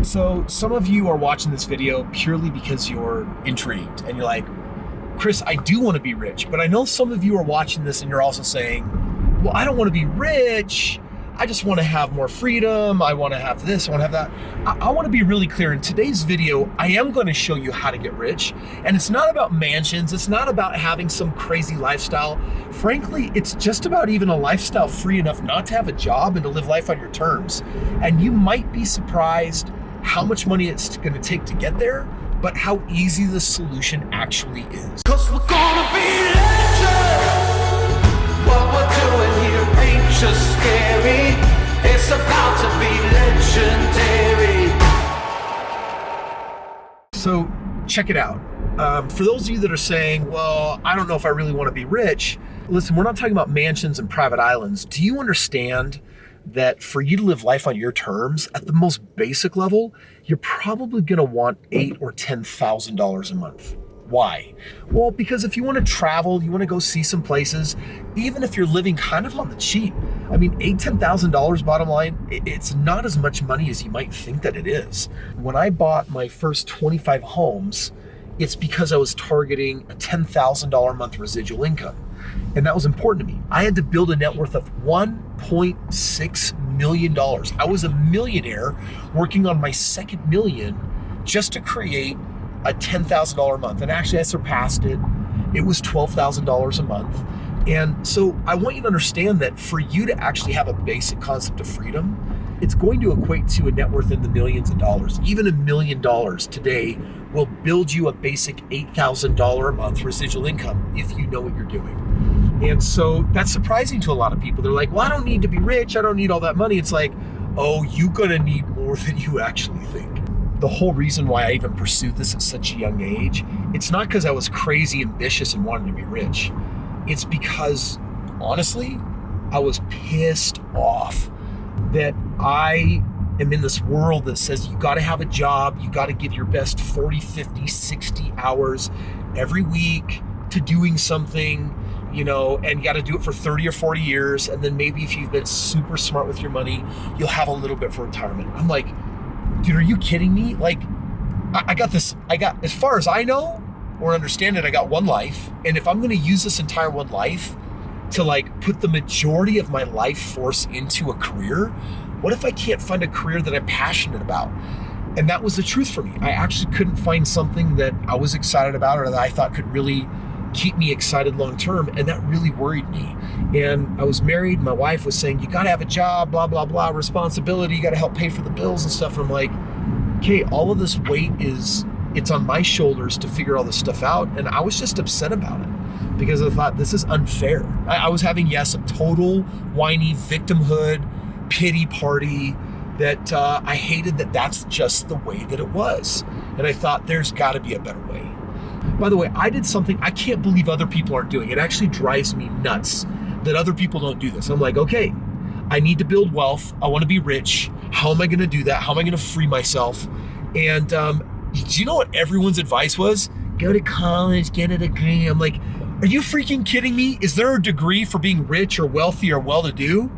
So some of you are watching this video purely because you're intrigued and you're like, Kris, I do want to be rich, but I know some of you are watching this and you're also saying, well, I don't want to be rich. I just want to have more freedom. I want to have this, I want to have that. I want to be really clear. In today's video, I am going to show you how to get rich. And it's not about mansions. It's not about having some crazy lifestyle. Frankly, it's just about even a lifestyle free enough not to have a job and to live life on your terms. And you might be surprised how much money it's going to take to get there, but how easy the solution actually is. 'Cause we're gonna be legends. What we're doing here ain't just scary. It's about to be legendary. So check it out. For those of you that are saying, well, I don't know if I really want to be rich. Listen, we're not talking about mansions and private islands. Do you understand that for you to live life on your terms, at the most basic level, you're probably going to want $8,000 or $10,000 a month? Why? Well, because if you want to travel, you want to go see some places, even if you're living kind of on the cheap, I mean, $8,000, $10,000 bottom line, it's not as much money as you might think that it is. When I bought my first 25 homes, it's because I was targeting a $10,000 a month residual income. And that was important to me. I had to build a net worth of $1.6 million. I was a millionaire working on my second million just to create a $10,000 a month. And actually I surpassed it. It was $12,000 a month. And so I want you to understand that for you to actually have a basic concept of freedom, it's going to equate to a net worth in the millions of dollars. Even $1 million today will build you a basic $8,000 a month residual income if you know what you're doing. And so that's surprising to a lot of people. They're like, well, I don't need to be rich. I don't need all that money. It's like, oh, you're gonna need more than you actually think. The whole reason why I even pursued this at such a young age, it's not because I was crazy ambitious and wanted to be rich. It's because, honestly, I was pissed off that I am in this world that says you gotta have a job, you gotta give your best 40, 50, 60 hours every week to doing something, you know, and you got to do it for 30 or 40 years. And then maybe if you've been super smart with your money, you'll have a little bit for retirement. I'm like, dude, are you kidding me? Like, I got, as far as I know or understand it, I got one life. And if I'm going to use this entire one life to like put the majority of my life force into a career, what if I can't find a career that I'm passionate about? And that was the truth for me. I actually couldn't find something that I was excited about or that I thought could really keep me excited long term, and that really worried me. And I was married, my wife was saying, you gotta have a job, blah, blah, blah, responsibility, you gotta help pay for the bills and stuff. And I'm like, okay, all of this weight it's on my shoulders to figure all this stuff out. And I was just upset about it because I thought this is unfair. I was having, yes, a total whiny victimhood, pity party that I hated that that's just the way that it was. And I thought there's gotta be a better way. By the way, I did something I can't believe other people aren't doing. It actually drives me nuts that other people don't do this. I'm like, okay, I need to build wealth. I want to be rich. How am I going to do that? How am I going to free myself? And do you know what everyone's advice was? Go to college, get a degree. I'm like, are you freaking kidding me? Is there a degree for being rich or wealthy or well-to-do?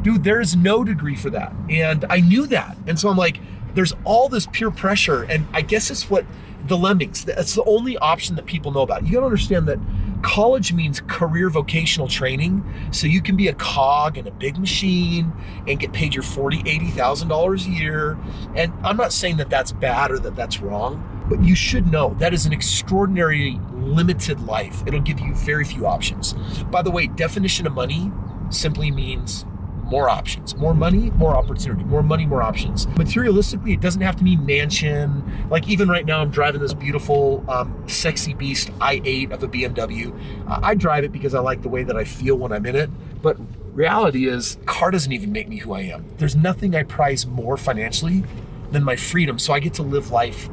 Dude, there's no degree for that. And I knew that. And so I'm like, there's all this peer pressure. And I guess it's what the lemmings, that's the only option that people know about. You gotta understand that college means career vocational training. So you can be a cog in a big machine and get paid your $40,000, $80,000 a year. And I'm not saying that that's bad or that that's wrong, but you should know that is an extraordinary limited life. It'll give you very few options. By the way, definition of money simply means more options, more money, more opportunity, more money, more options. Materialistically, it doesn't have to mean mansion. Like even right now, I'm driving this beautiful, sexy beast i8 of a BMW. I drive it because I like the way that I feel when I'm in it. But reality is, car doesn't even make me who I am. There's nothing I prize more financially than my freedom. So I get to live life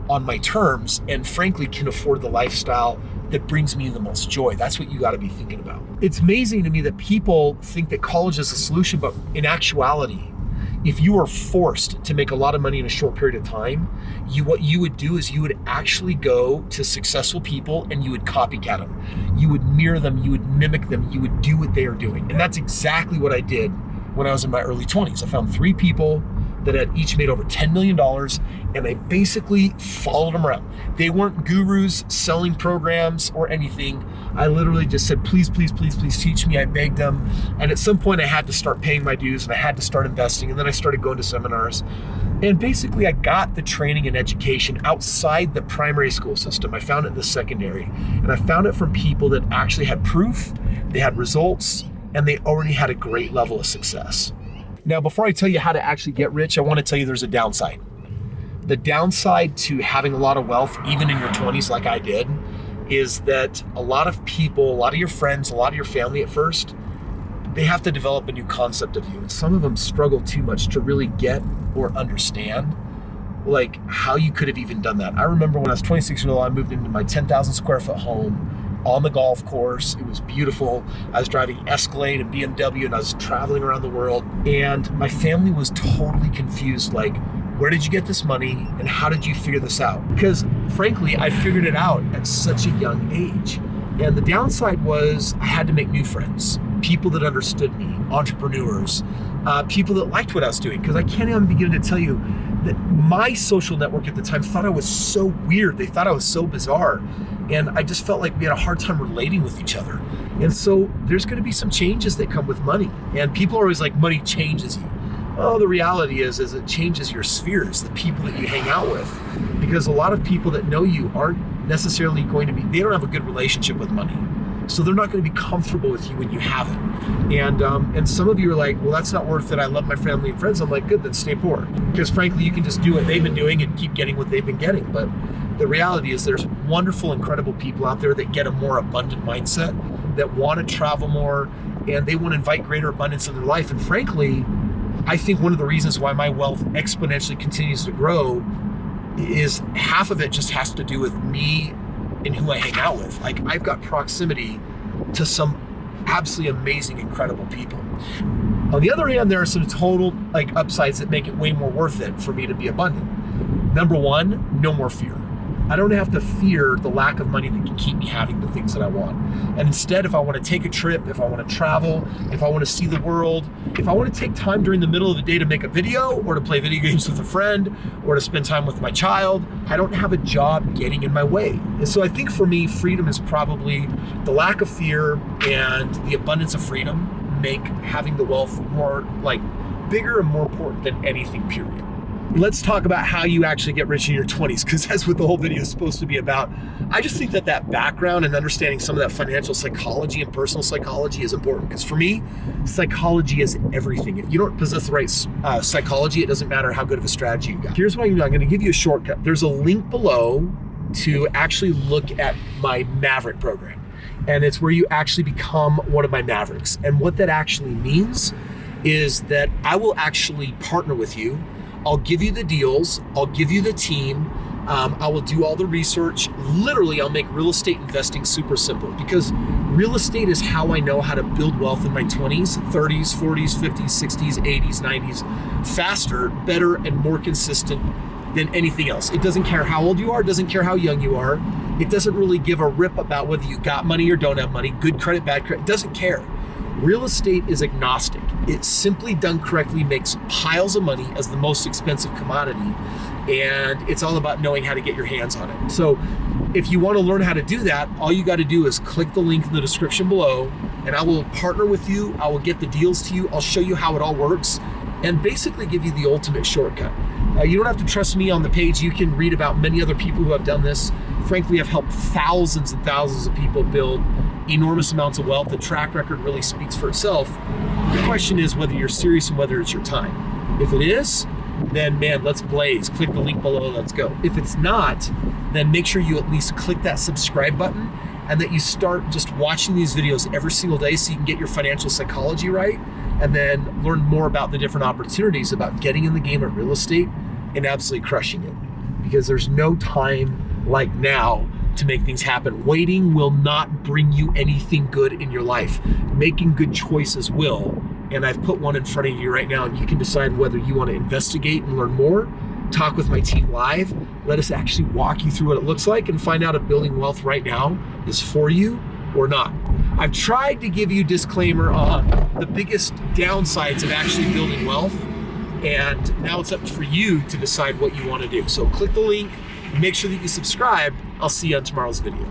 on my terms and frankly can afford the lifestyle that brings me the most joy. That's what you got to be thinking about. It's amazing to me that people think that college is a solution, but in actuality, if you are forced to make a lot of money in a short period of time, what you would do is you would actually go to successful people and you would copycat them. You would mirror them, you would mimic them, you would do what they are doing. And that's exactly what I did when I was in my early 20s. I found 3 people that had each made over $10 million, and I basically followed them around. They weren't gurus selling programs or anything. I literally just said, please, please, please, please teach me. I begged them. And at some point I had to start paying my dues and I had to start investing. And then I started going to seminars. And basically I got the training and education outside the primary school system. I found it in the secondary. And I found it from people that actually had proof, they had results, and they already had a great level of success. Now, before I tell you how to actually get rich, I want to tell you there's a downside. The downside to having a lot of wealth, even in your 20s like I did, is that a lot of people, a lot of your friends, a lot of your family at first, they have to develop a new concept of you. And some of them struggle too much to really get or understand like how you could have even done that. I remember when I was 26 years old, I moved into my 10,000 square foot home on the golf course. It was beautiful. I was driving Escalade and BMW and I was traveling around the world. And my family was totally confused. Like, where did you get this money and how did you figure this out? Because frankly, I figured it out at such a young age. And the downside was I had to make new friends, people that understood me, entrepreneurs, people that liked what I was doing. Because I can't even begin to tell you that my social network at the time thought I was so weird. They thought I was so bizarre. And I just felt like we had a hard time relating with each other. And so there's going to be some changes that come with money. And people are always like, money changes you. Well, the reality is it changes your spheres, the people that you hang out with. Because a lot of people that know you aren't necessarily going to be, they don't have a good relationship with money. So they're not going to be comfortable with you when you have it. And some of you are like, well, that's not worth it. I love my family and friends. I'm like, good, then stay poor. Because frankly, you can just do what they've been doing and keep getting what they've been getting. But the reality is there's wonderful, incredible people out there that get a more abundant mindset, that want to travel more, and they want to invite greater abundance in their life. And frankly, I think one of the reasons why my wealth exponentially continues to grow is half of it just has to do with me and who I hang out with. Like, I've got proximity to some absolutely amazing, incredible people. On the other hand, there are some total like upsides that make it way more worth it for me to be abundant. Number one, no more fear. I don't have to fear the lack of money that can keep me having the things that I want. And instead, if I want to take a trip, if I want to travel, if I want to see the world, if I want to take time during the middle of the day to make a video or to play video games with a friend or to spend time with my child, I don't have a job getting in my way. And so I think for me, freedom is probably the lack of fear and the abundance of freedom make having the wealth more like bigger and more important than anything, period. Let's talk about how you actually get rich in your 20s, because that's what the whole video is supposed to be about. I just think that background and understanding some of that financial psychology and personal psychology is important, because for me, psychology is everything. If you don't possess the right psychology, it doesn't matter how good of a strategy you got. Here's what I'm going to give you a shortcut. There's a link below to actually look at my Maverick program. And it's where you actually become one of my Mavericks. And what that actually means is that I will actually partner with you. I'll give you the deals, I'll give you the team, I will do all the research. Literally, I'll make real estate investing super simple, because real estate is how I know how to build wealth in my 20s, 30s, 40s, 50s, 60s, 80s, 90s, faster, better, and more consistent than anything else. It doesn't care how old you are, it doesn't care how young you are. It doesn't really give a rip about whether you got money or don't have money, good credit, bad credit, it doesn't care. Real estate is agnostic. It simply done correctly makes piles of money as the most expensive commodity. And it's all about knowing how to get your hands on it. So if you want to learn how to do that, all you got to do is click the link in the description below, and I will partner with you. I will get the deals to you. I'll show you how it all works and basically give you the ultimate shortcut. You don't have to trust me on the page. You can read about many other people who have done this. Frankly, I've helped thousands and thousands of people build enormous amounts of wealth. The track record really speaks for itself. The question is whether you're serious and whether it's your time. If it is, then man, let's blaze. Click the link below, let's go. If it's not, then make sure you at least click that subscribe button and that you start just watching these videos every single day so you can get your financial psychology right, and then learn more about the different opportunities about getting in the game of real estate and absolutely crushing it. Because there's no time like now to make things happen. Waiting will not bring you anything good in your life. Making good choices will. And I've put one in front of you right now, and you can decide whether you want to investigate and learn more, talk with my team live, let us actually walk you through what it looks like and find out if building wealth right now is for you or not. I've tried to give you a disclaimer on the biggest downsides of actually building wealth, And now it's up for you to decide what you want to do. So click the link, make sure that you subscribe. I'll see you on tomorrow's video.